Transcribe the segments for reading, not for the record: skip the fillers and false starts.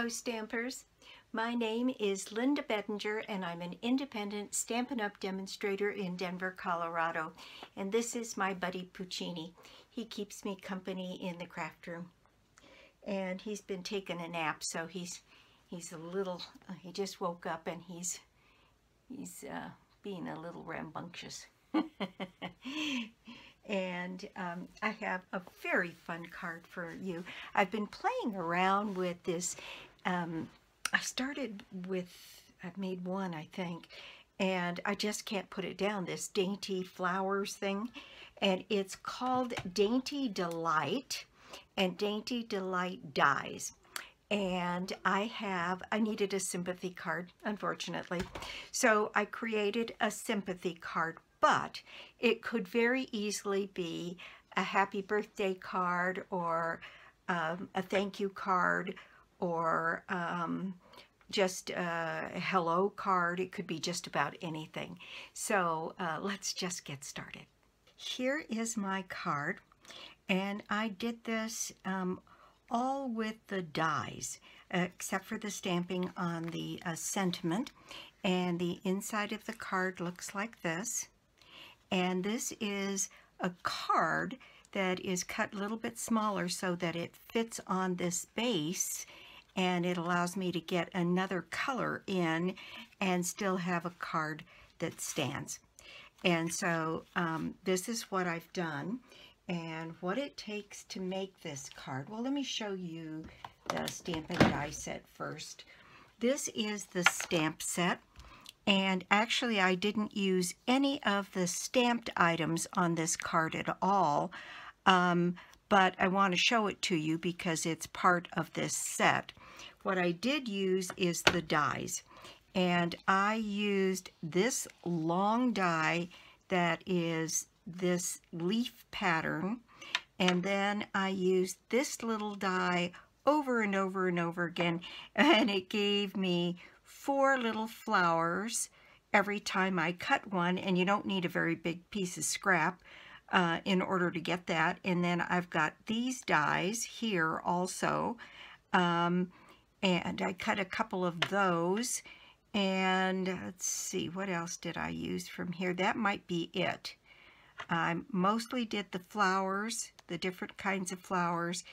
Hello Stampers, my name is Linda Bedinger and I'm an independent Stampin' Up! Demonstrator in Denver, Colorado, and this is my buddy Puccini. He keeps me company in the craft room, and he's been taking a nap, so he's a little, he just woke up and he's being a little rambunctious. And I have a very fun card for you. I've been playing around with this. I started with, I've made one, I think, and I just can't put it down, this Dainty flowers thing. And it's called Dainty Delight, and Dainty Delight dies. And I needed a sympathy card, unfortunately. So I created a sympathy card, but it could very easily be a happy birthday card or a thank you card or just a hello card. It could be just about anything. So let's just get started. Here is my card, and I did this all with the dies, except for the stamping on the sentiment. And the inside of the card looks like this. And this is a card that is cut a little bit smaller so that it fits on this base, and it allows me to get another color in and still have a card that stands. And so this is what I've done and what it takes to make this card. Well, let me show you the Stampin' die set first. This is the stamp set. And actually, I didn't use any of the stamped items on this card at all, but I want to show it to you because it's part of this set. What I did use is the dies, and I used this long die that is this leaf pattern, and then I used this little die over and over and over again, and it gave me 4 little flowers every time I cut one, and you don't need a very big piece of scrap in order to get that. And then I've got these dies here also, and I cut a couple of those. And let's see, what else did I use from here? That might be it. I mostly did the flowers, the different kinds of flowers,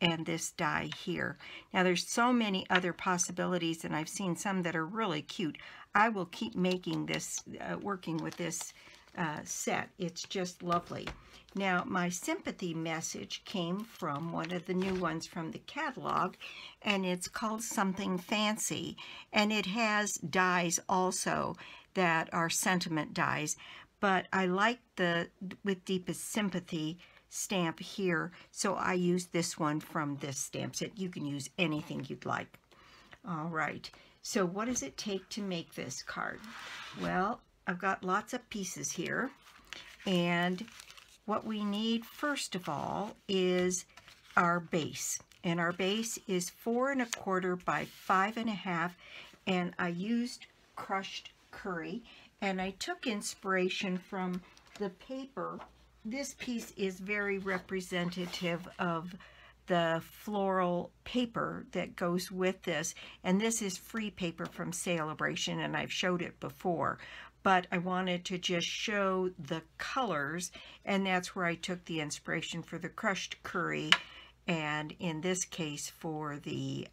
and this die here. Now there's so many other possibilities, and I've seen some that are really cute. I will keep making this, working with this set. It's just lovely. Now my sympathy message came from one of the new ones from the catalog, and it's called Something Fancy, and it has dies also that are sentiment dies, but I like the With Deepest Sympathy stamp here, so I use this one from this stamp set. You can use anything you'd like. All right, so what does it take to make this card? Well, I've got lots of pieces here, and what we need first of all is our base, and our base is 4 1/4 by 5 1/2, and I used crushed curry, and I took inspiration from the paper. This piece is very representative of the floral paper that goes with this, and this is free paper from Celebration, and I've showed it before, but I wanted to just show the colors, and that's where I took the inspiration for the crushed curry, and in this case for the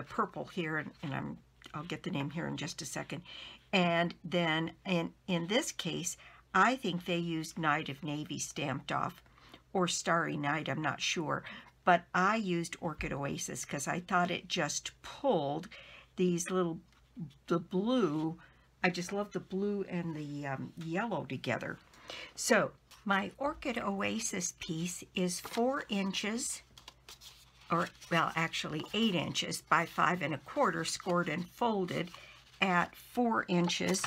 purple here, and I'll get the name here in just a second. And then in this case, I think they used Night of Navy stamped off, or Starry Night, I'm not sure. But I used Orchid Oasis because I thought it just pulled these the blue. I just love the blue and the yellow together. So my Orchid Oasis piece is 4 inches, or well, actually 8 inches by 5 1/4, scored and folded at 4 inches.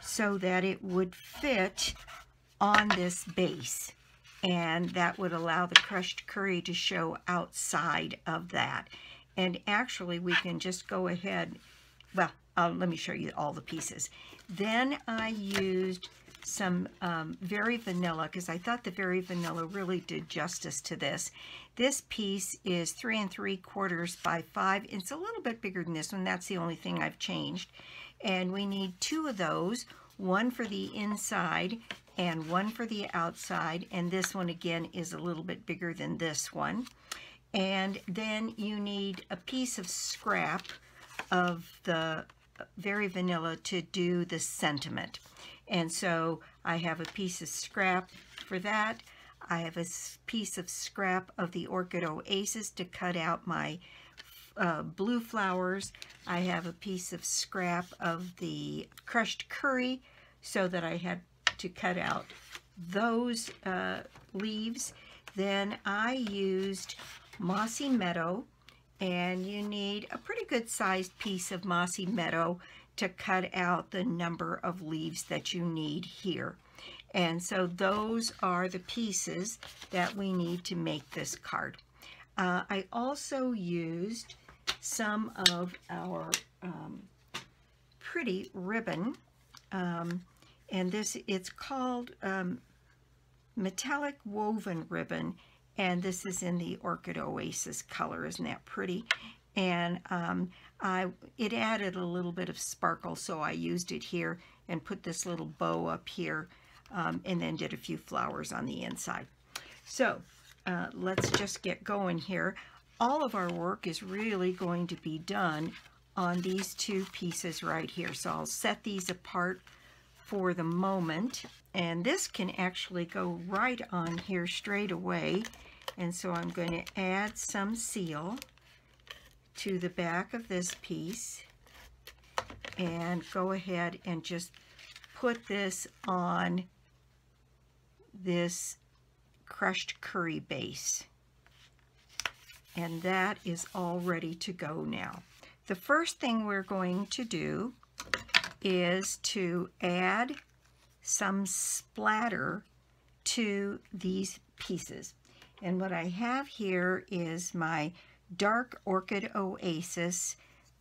So that it would fit on this base, and that would allow the crushed curry to show outside of that. And actually we can just go ahead, well, let me show you all the pieces. Then I used some Very Vanilla, because I thought the Very Vanilla really did justice to this. This piece is 3 3/4 by 5. It's a little bit bigger than this one. That's the only thing I've changed. And we need 2 of those, one for the inside and one for the outside. And this one again is a little bit bigger than this one. And then you need a piece of scrap of the Very Vanilla to do the sentiment. And so I have a piece of scrap for that. I have a piece of scrap of the Orchid Oasis to cut out my blue flowers. I have a piece of scrap of the crushed curry so that I had to cut out those leaves. Then I used Mossy Meadow, and you need a pretty good sized piece of Mossy Meadow to cut out the number of leaves that you need here. And so those are the pieces that we need to make this card. I also used some of our pretty ribbon, and it's called metallic woven ribbon, and this is in the Orchid Oasis color. Isn't that pretty? And it added a little bit of sparkle, so I used it here and put this little bow up here, and then did a few flowers on the inside. So let's just get going here. All of our work is really going to be done on these 2 pieces right here. So I'll set these apart for the moment, and this can actually go right on here straight away. And so I'm going to add some seal to the back of this piece and go ahead and just put this on this crushed curry base. And that is all ready to go now. The first thing we're going to do is to add some splatter to these pieces. And what I have here is my dark Orchid Oasis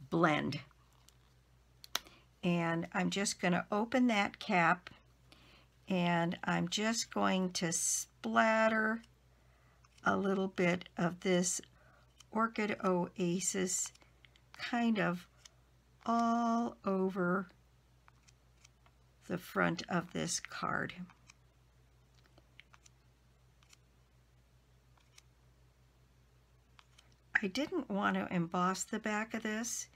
blend. And I'm just going to open that cap, and I'm just going to splatter a little bit of this Orchid Oasis kind of all over the front of this card. I didn't want to emboss the back of this,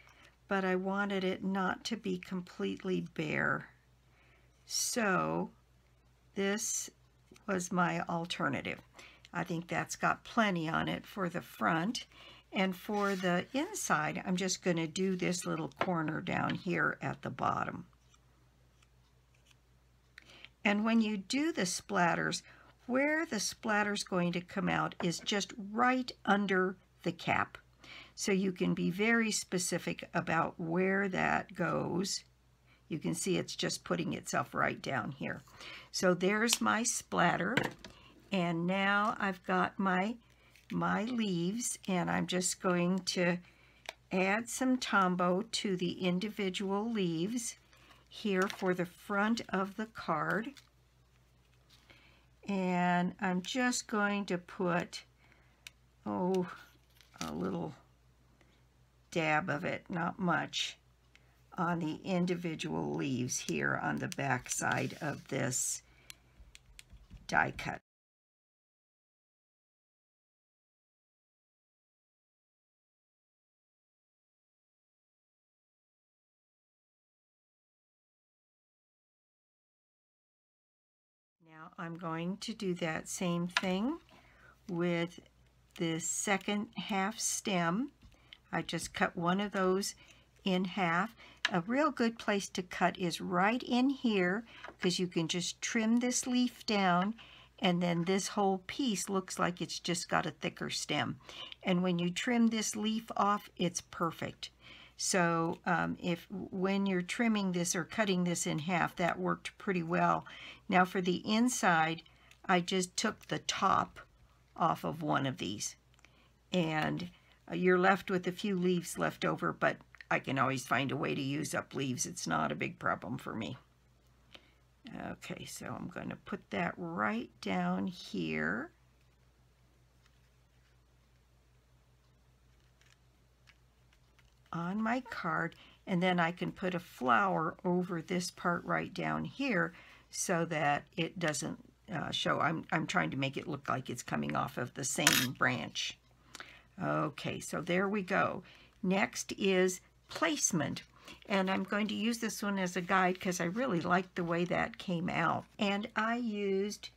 but I wanted it not to be completely bare. So this was my alternative. I think that's got plenty on it for the front. And for the inside, I'm just going to do this little corner down here at the bottom. And when you do the splatters, where the splatter's going to come out is just right under the cap. So you can be very specific about where that goes. You can see it's just putting itself right down here. So there's my splatter. And now I've got my leaves, and I'm just going to add some Tombow to the individual leaves here for the front of the card. And I'm just going to put, a little dab of it, not much, on the individual leaves here on the back side of this die cut. Now I'm going to do that same thing with the second half stem. I just cut one of those in half. A real good place to cut is right in here, because you can just trim this leaf down, and then this whole piece looks like it's just got a thicker stem. And when you trim this leaf off, it's perfect. So when you're trimming this or cutting this in half, that worked pretty well. Now for the inside, I just took the top off of one of these, and you're left with a few leaves left over, but I can always find a way to use up leaves. It's not a big problem for me. Okay, so I'm going to put that right down here. On my card, and then I can put a flower over this part right down here so that it doesn't show. I'm trying to make it look like it's coming off of the same branch. Okay, so there we go. Next is placement. And I'm going to use this one as a guide because I really liked the way that came out. And I used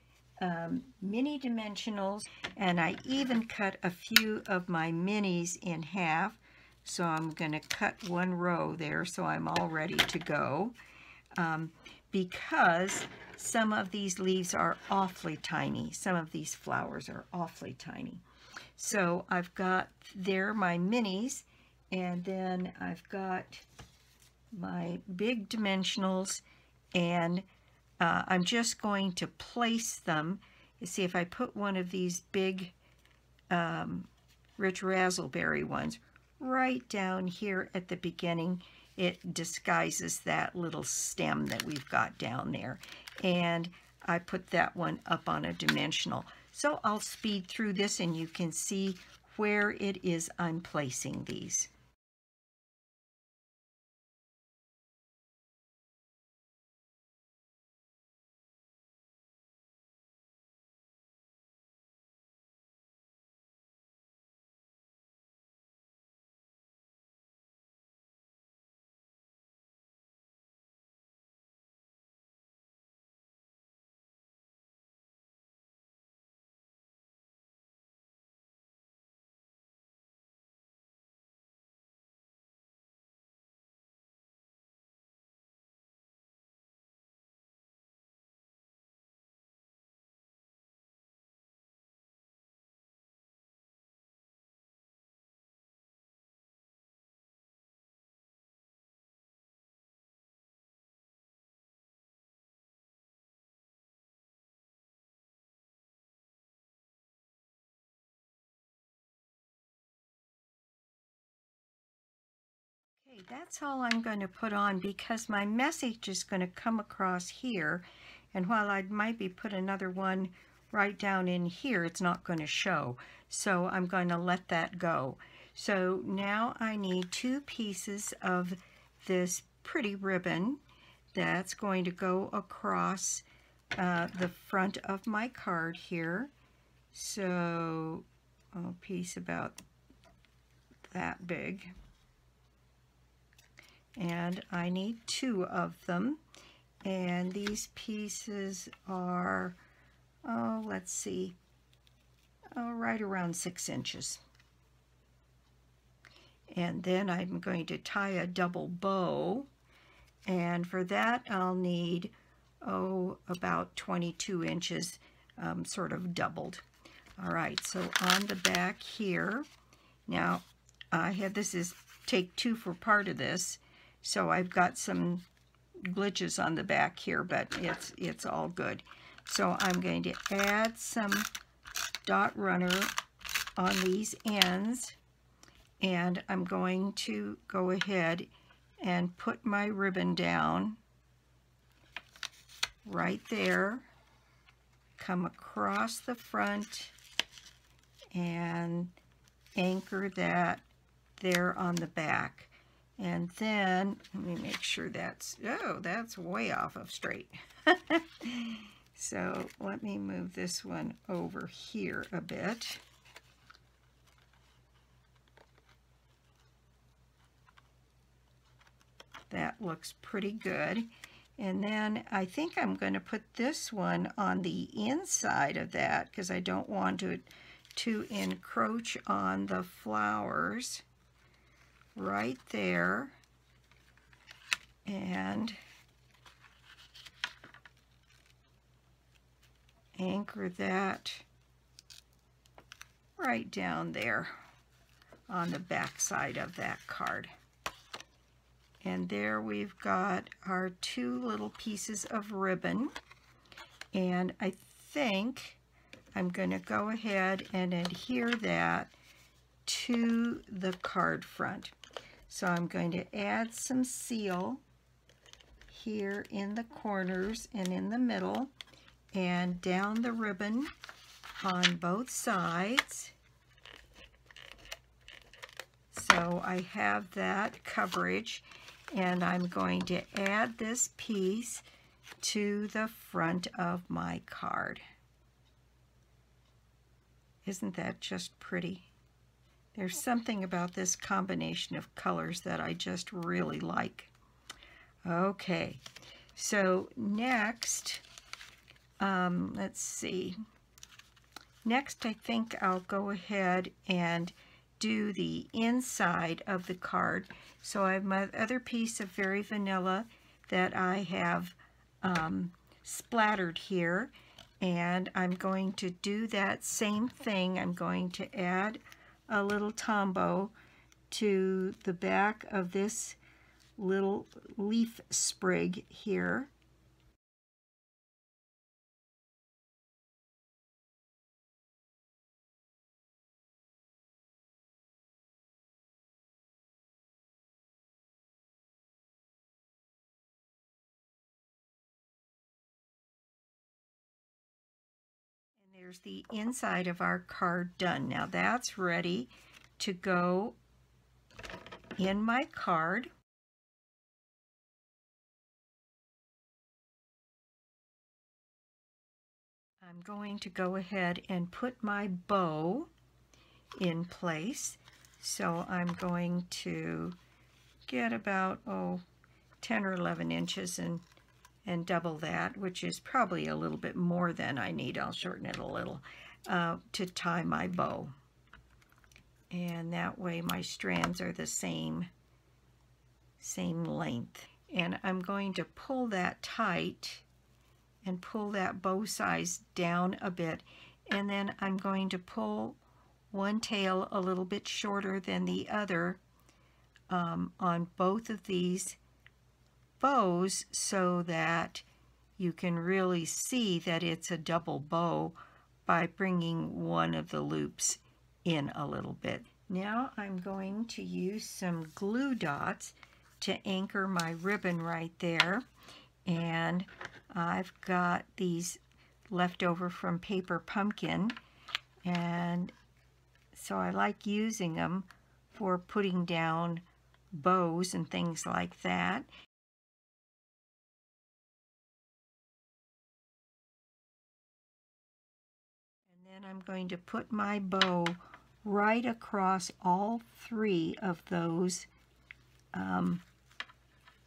mini dimensionals, and I even cut a few of my minis in half. So I'm going to cut one row there so I'm all ready to go. Because some of these leaves are awfully tiny. Some of these flowers are awfully tiny. So I've got there my minis, and then I've got my big dimensionals, and I'm just going to place them. You see, if I put one of these big rich raspberry ones right down here at the beginning, it disguises that little stem that we've got down there. And I put that one up on a dimensional. So I'll speed through this and you can see where it is I'm placing these. Okay, that's all I'm going to put on because my message is going to come across here, and while I might be put another one right down in here, it's not going to show. So I'm going to let that go. So now I need 2 pieces of this pretty ribbon that's going to go across the front of my card here. So a piece about that big. And I need 2 of them, and these pieces are, oh, let's see, right around 6 inches. And then I'm going to tie a double bow, and for that I'll need, about 22 inches, sort of doubled. All right, so on the back here, now I had, this is take 2 for part of this, so I've got some glitches on the back here, but it's all good. So I'm going to add some dot runner on these ends, and I'm going to go ahead and put my ribbon down right there, come across the front, and anchor that there on the back. And then, let me make sure that's, that's way off of straight. So let me move this one over here a bit. That looks pretty good. And then I think I'm going to put this one on the inside of that because I don't want it to encroach on the flowers. Right there, and anchor that right down there on the back side of that card. And there we've got our 2 little pieces of ribbon, and I think I'm going to go ahead and adhere that to the card front. So I'm going to add some seal here in the corners and in the middle, and down the ribbon on both sides. So I have that coverage, and I'm going to add this piece to the front of my card. Isn't that just pretty? There's something about this combination of colors that I just really like. Okay, so next, let's see. Next, I think I'll go ahead and do the inside of the card. So I have my other piece of Very Vanilla that I have splattered here, and I'm going to do that same thing. I'm going to add a little tombow to the back of this little leaf sprig here. There's the inside of our card done. Now that's ready to go in my card. I'm going to go ahead and put my bow in place. So I'm going to get about 10 or 11 inches and double that, which is probably a little bit more than I need. I'll shorten it a little to tie my bow. And that way my strands are the same length. And I'm going to pull that tight and pull that bow size down a bit. And then I'm going to pull one tail a little bit shorter than the other on both of these bows, so that you can really see that it's a double bow by bringing one of the loops in a little bit. Now I'm going to use some glue dots to anchor my ribbon right there, and I've got these left over from Paper Pumpkin, and so I like using them for putting down bows and things like that. And then I'm going to put my bow right across all three of those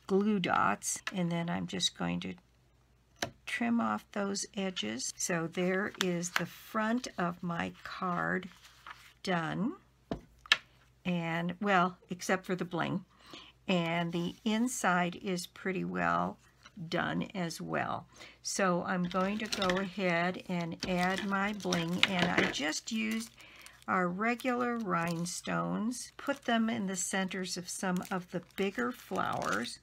glue dots, and then I'm just going to trim off those edges. So there is the front of my card done, and well, except for the bling, and the inside is pretty well done as well. So I'm going to go ahead and add my bling, and I just used our regular rhinestones, put them in the centers of some of the bigger flowers,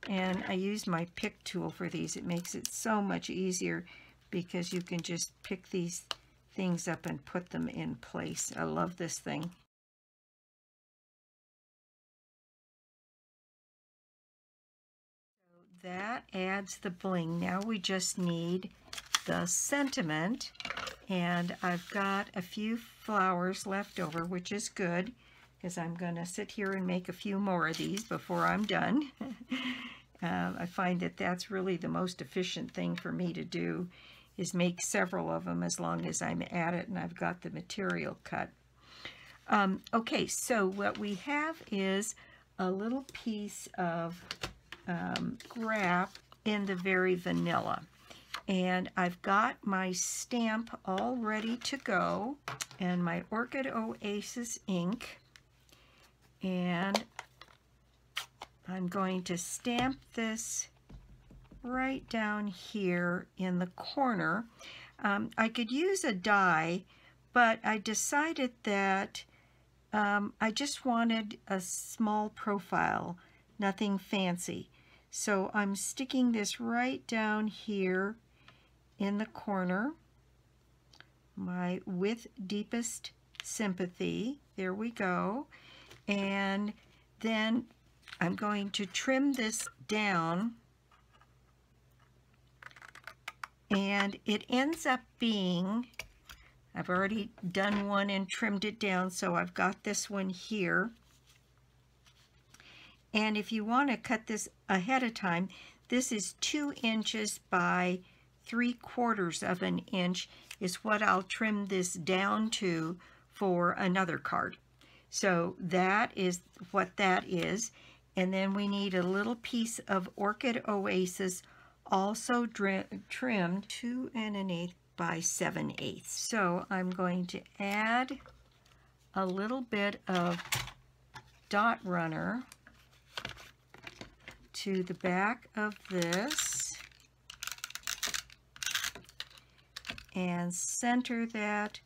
and I use my pick tool for these. It makes it so much easier because you can just pick these things up and put them in place. I love this thing. So that adds the bling. Now we just need the sentiment, and I've got a few flowers left over, which is good because I'm going to sit here and make a few more of these before I'm done. I find that that's really the most efficient thing for me to do, is make several of them as long as I'm at it and I've got the material cut. Okay, so what we have is a little piece of graph in the Very Vanilla. And I've got my stamp all ready to go, and my Orchid Oasis ink. And I'm going to stamp this right down here in the corner. I could use a die, but I decided that I just wanted a small profile, nothing fancy. So I'm sticking this right down here in the corner, my With Deepest Sympathy. There we go. And then I'm going to trim this down And it ends up being, I've already done one and trimmed it down, so I've got this one here. And if you want to cut this ahead of time, this is 2 inches by 3/4 of an inch is what I'll trim this down to for another card. So that is what that is. And then we need a little piece of Orchid Oasis, also trimmed 2 1/8 by 7/8. So I'm going to add a little bit of dot runner to the back of this and center that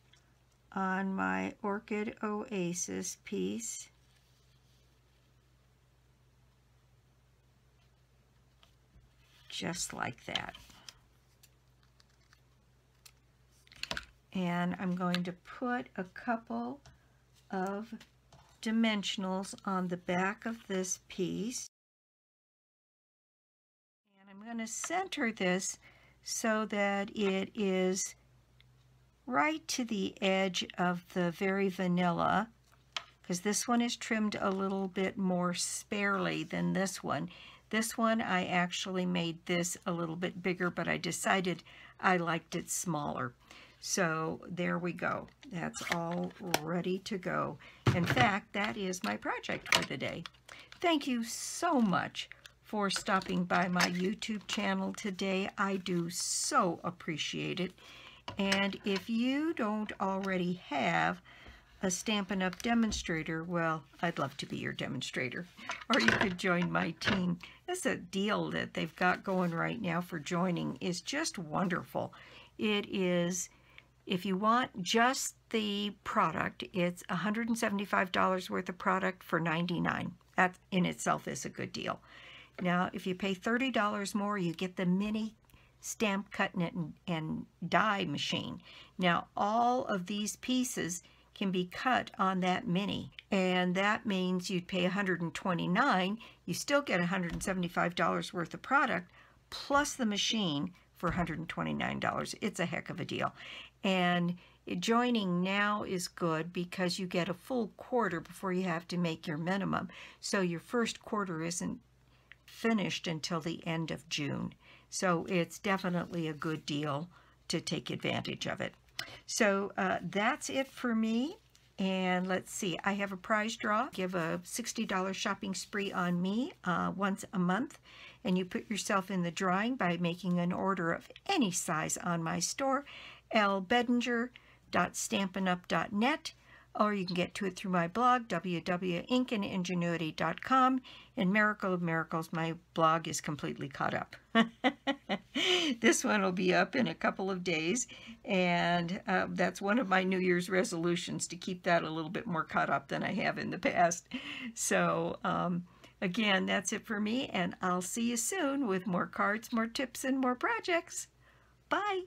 on my Orchid Oasis piece. Just like that. And I'm going to put a couple of dimensionals on the back of this piece. And I'm going to center this so that it is right to the edge of the very vanilla, because this one is trimmed a little bit more sparely than this one. This one, I actually made this a little bit bigger, but I decided I liked it smaller. So there we go. That's all ready to go. In fact, that is my project for the day. Thank you so much for stopping by my YouTube channel today. I do so appreciate it. And if you don't already have a Stampin' Up! Demonstrator, well, I'd love to be your demonstrator. Or you could join my team. This deal that they've got going right now for joining is just wonderful. It is, if you want just the product, it's $175 worth of product for $99. That in itself is a good deal. Now, if you pay $30 more, you get the mini stamp cut and die machine. Now, all of these pieces can be cut on that mini, and that means you'd pay $129. You still get $175 worth of product plus the machine for $129. It's a heck of a deal. And joining now is good because you get a full quarter before you have to make your minimum. So your first quarter isn't finished until the end of June. So it's definitely a good deal to take advantage of it. So that's it for me. And let's see, I have a prize draw. Give a $60 shopping spree on me once a month. And you put yourself in the drawing by making an order of any size on my store, lbedinger.stampinup.net. Or you can get to it through my blog, www.ingenuity.com. In Miracle of Miracles, my blog is completely caught up. This one will be up in a couple of days, and that's one of my New Year's resolutions, to keep that a little bit more caught up than I have in the past. So, again, that's it for me, and I'll see you soon with more cards, more tips, and more projects. Bye!